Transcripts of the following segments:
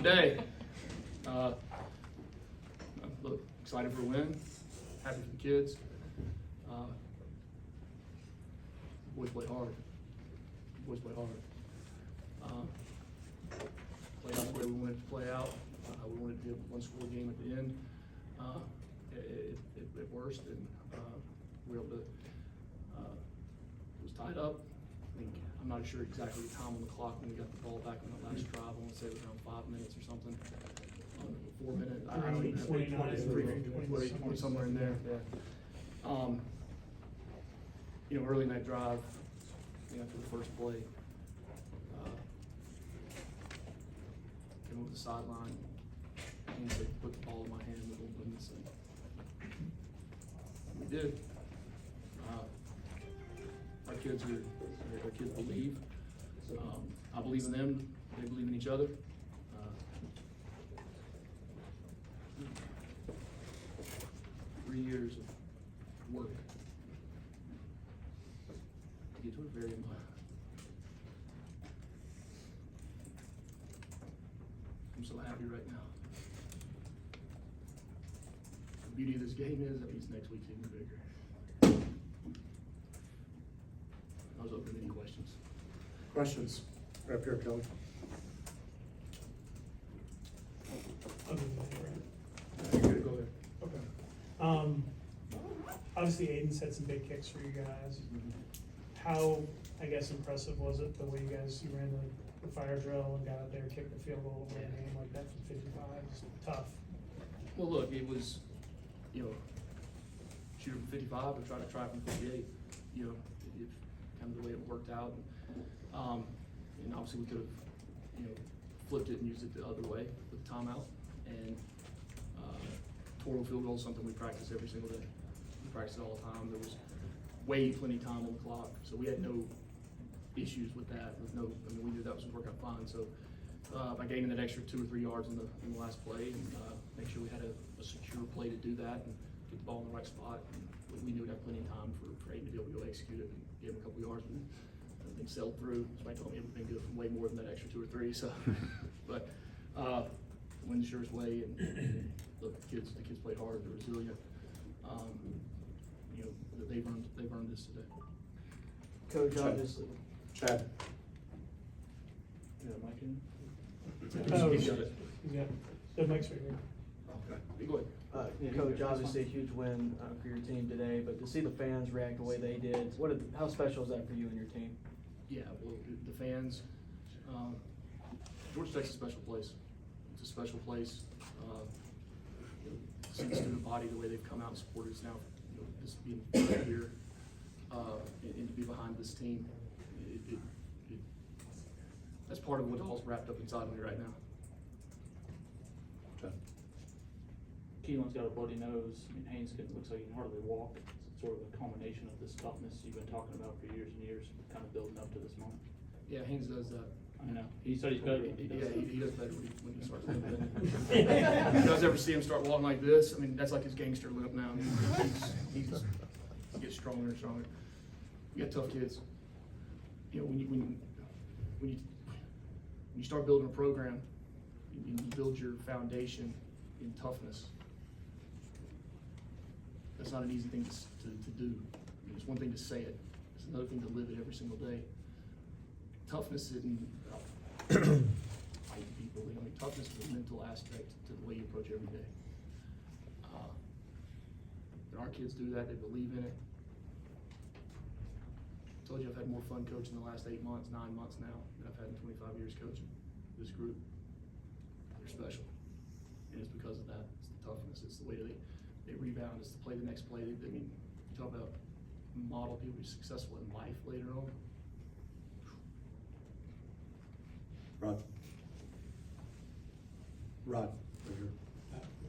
day. Look, excited for a win, happy for the kids. Boys play hard. Boys play hard. Played out the way we wanted it to play out. We wanted to be a one-score game at the end. It worst, and we were able to. It was tied up. I think I'm not sure exactly the time on the clock when we got the ball back on that last drive. I want to say it was around 5 minutes or something. 4 minutes. I don't know. Somewhere in there. Yeah. You know, early in that drive, after the first play, came over the sideline and said, "Put the ball in my hand. We're going to win this thing." And we did. Our kids believe. I believe in them. They believe in each other. 3 years of work to get to a very much. I'm so happy right now. The beauty of this game is that means next week's even bigger. I was open to any questions. Questions? Right up here, Kelly. Go ahead. Okay. Obviously Haynes had some big kicks for you guys. How, I guess, impressive was it the way you ran the fire drill and got out there, kicked the field goal, win a game like that from 55? It's tough. Well, look, it was, shoot from 55 or try from 58. It's kind of the way it worked out. And obviously we could have, flipped it and used it the other way with the timeout. And total field goal is something we practice every single day. We practice it all the time. There was plenty of time on the clock, so we had no issues with that. We knew that was working out fine. So by gaining that extra 2 or 3 yards in the last play, and make sure we had a secure play to do that and get the ball in the right spot. And we knew we'd have plenty of time for Hayden to be able to go execute it and give him a couple yards. And everything sailed through. Somebody told me it would have been good for way more than that extra 2 or 3. So, but win the surest way. And look, the kids played hard. They're resilient. They've earned this today. Coach, obviously. Chad. Yeah, Mike. Yeah, the mic's right here. Okay, go ahead. Coach, obviously a huge win for your team today, but to see the fans react the way they did, how special is that for you and your team? Yeah, well, the fans, Georgia Tech's a special place. It's a special place. To see the student body, the way they've come out and supported us now, just being here, and to be behind this team, that's part of what all's wrapped up inside of me right now. Chad. Keelan's got a bloody nose. Haynes looks like he can hardly walk. It's sort of a culmination of this toughness you've been talking about for years and years, kind of building up to this moment. Yeah, Haynes does that. I know. He said he's better. He does better when he starts limping. If you guys ever see him start walking like this, that's like his gangster limp now. He gets stronger and stronger. You got tough kids. When you start building a program, you build your foundation in toughness. That's not an easy thing to do. It's one thing to say it. It's another thing to live it every single day. Toughness isn't fighting people. Toughness is a mental aspect to the way you approach every day. And our kids do that. They believe in it. I told you I've had more fun coaching the last 8 months, 9 months now than I've had in 25 years coaching this group. They're special, and it's because of that. It's the toughness. It's the way they rebound. It's to play the next play. You talk about model people be successful in life later on. Rod. Right here.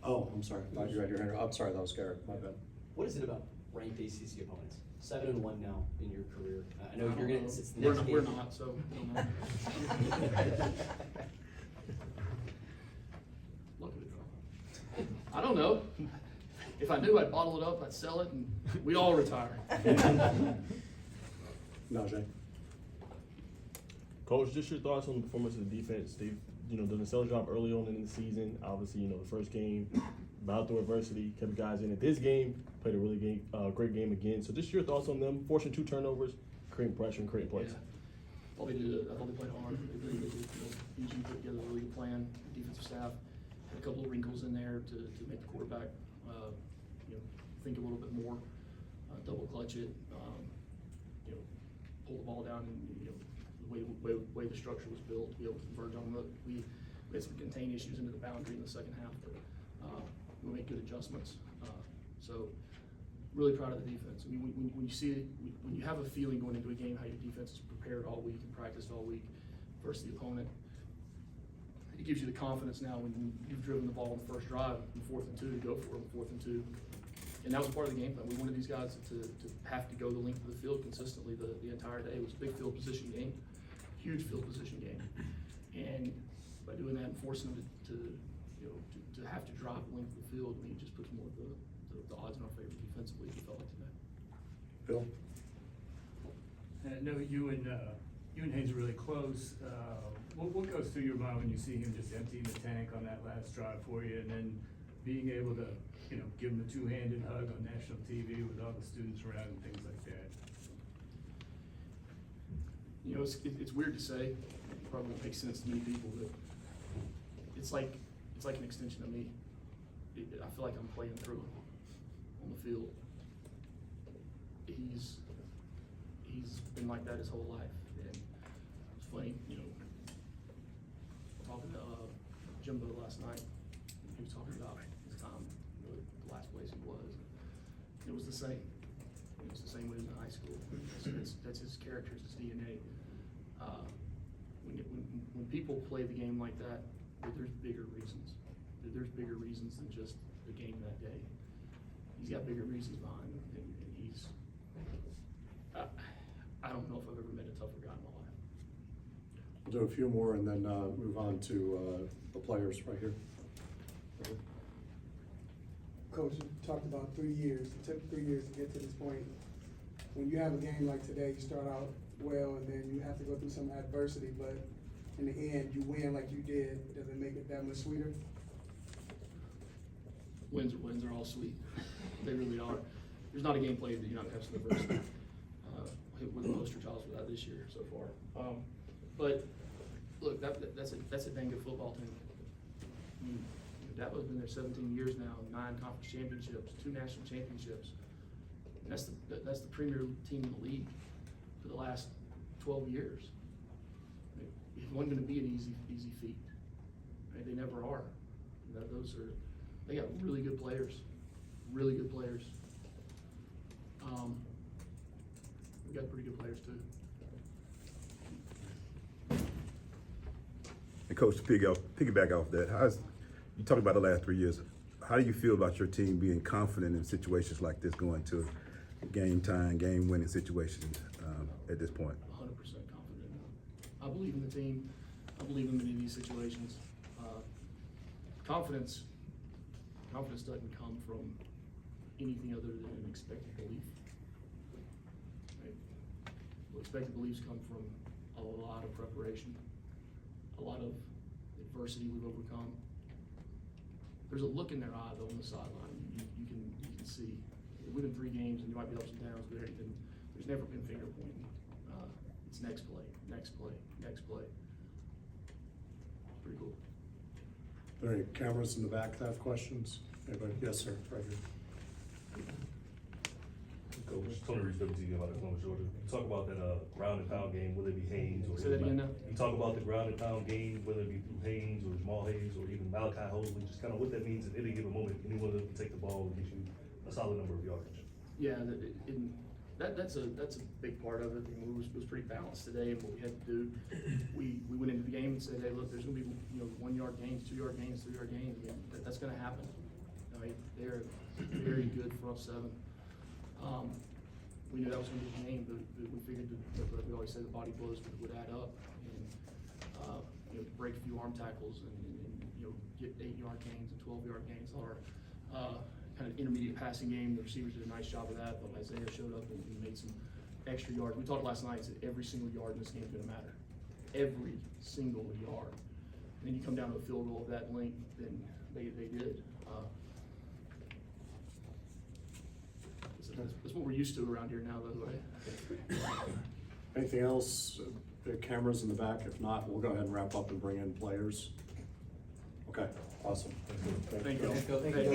Oh, I'm sorry. I thought you had your hand. I'm sorry, that was Garrett. My bad. What is it about ranked ACC opponents? 7-1 now in your career. I know you're gonna. It's the We're next we're game. not, so I don't know. Look at it. I don't know. If I knew, I'd bottle it up, I'd sell it, and we'd all retire. Najee. Coach, just your thoughts on the performance of the defense. They've doing a stellar job early on in the season. Obviously, the first game, battled through adversity, kept guys in it. This game, played a really great game again. So just your thoughts on them, forcing 2 turnovers, creating pressure and creating plays. Yeah. I thought they played hard. They did. Eugene put together a really good plan. The defensive staff had a couple of wrinkles in there to make the quarterback, think a little bit more, double clutch it, pull the ball down, and the way the structure was built, to be able to converge on it. We had some contain issues into the boundary in the second half, but we made good adjustments. So really proud of the defense. I mean, when you see it, when you have a feeling going into a game how your defense is prepared all week and practiced all week versus the opponent, it gives you the confidence now when you've driven the ball in the first drive in 4th and 2 to go for it in 4th and 2. And that was part of the game plan. We wanted these guys to have to go the length of the field consistently the entire day. It was a big field position game, huge field position game. And by doing that and forcing them to have to drive the length of the field, I mean, it just puts more of the odds in our favor defensively, we felt like today. Bill? And I know you and Haynes are really close. What goes through your mind when you see him just emptying the tank on that last drive for you, and then being able to, give him a 2-handed hug on national TV with all the students around and things like that? It's weird to say. It probably won't make sense to many people, but it's like an extension of me. I feel like I'm playing through him on the field. He's been like that his whole life, and it's funny, talking to Jimbo last night. He was talking about his time, the last place he was. It was the same. It was the same when he was in high school. That's his character, it's his DNA. When people play the game like that, there's bigger reasons. There's bigger reasons than just the game that day. He's got bigger reasons behind him, and he's. I don't know if I've ever met a tougher guy in my life. We'll do a few more and then move on to the players right here. Coach, you talked about 3 years. It took 3 years to get to this point. When you have a game like today, you start out well, and then you have to go through some adversity, but in the end, you win like you did. Does it make it that much sweeter? Wins are all sweet. They really are. There's not a game played that you're not gonna have some adversity. We're the poster child for that this year so far. But look, that's a dang good football team. I mean, Dabo's been there 17 years now, 9 conference championships, 2 national championships. And that's the premier team in the league for the last 12 years. It wasn't going to be an easy feat. Right? They never are. They got really good players, really good players. We got pretty good players too. And Coach, to piggyback off that, you talk about the last 3 years. How do you feel about your team being confident in situations like this, going to game time, game-winning situations at this point? 100% confident. I believe in the team. I believe in many of these situations. Confidence doesn't come from anything other than an expected belief. Right? Well, expected beliefs come from a lot of preparation, a lot of adversity we've overcome. There's a look in their eye though on the sideline. You can see. We've been 3 games and there might be ups and downs, but there's never been finger pointing. It's next play, next play, next play. It's pretty cool. Are there any cameras in the back that have questions? Anybody? Yes, sir, right here. Coach, Tony Reese, WTV about Columbus, Georgia. You talk about that ground and pound game, whether it be Haynes or Say that again now? You talk about the ground and pound game, whether it be through Haynes or Jamal Hayes or even Malachi Hosley, just kind of what that means at any given moment. Anyone that can take the ball and get you a solid number of yardage. Yeah, that's a big part of it. I mean, it was pretty balanced today, and what we had to do, we went into the game and said, hey, look, there's gonna be 1 yard gains, 2 yard gains, 3 yard gains. I mean, that's gonna happen. Right? They're very good front 7. We knew that was gonna be the game, but we figured that we always said the body blows would add up, and break a few arm tackles and get 8 yard gains and 12 yard gains. Our kind of intermediate passing game, the receivers did a nice job of that, but Isaiah showed up and made some extra yards. We talked last night, said every single yard in this game is gonna matter. Every single yard. and you come down to a field goal of that length, then they did. That's what we're used to around here now, by the way. Anything else? The cameras in the back? If not, we'll go ahead and wrap up and bring in players. Okay, awesome. Thank you. Thank you.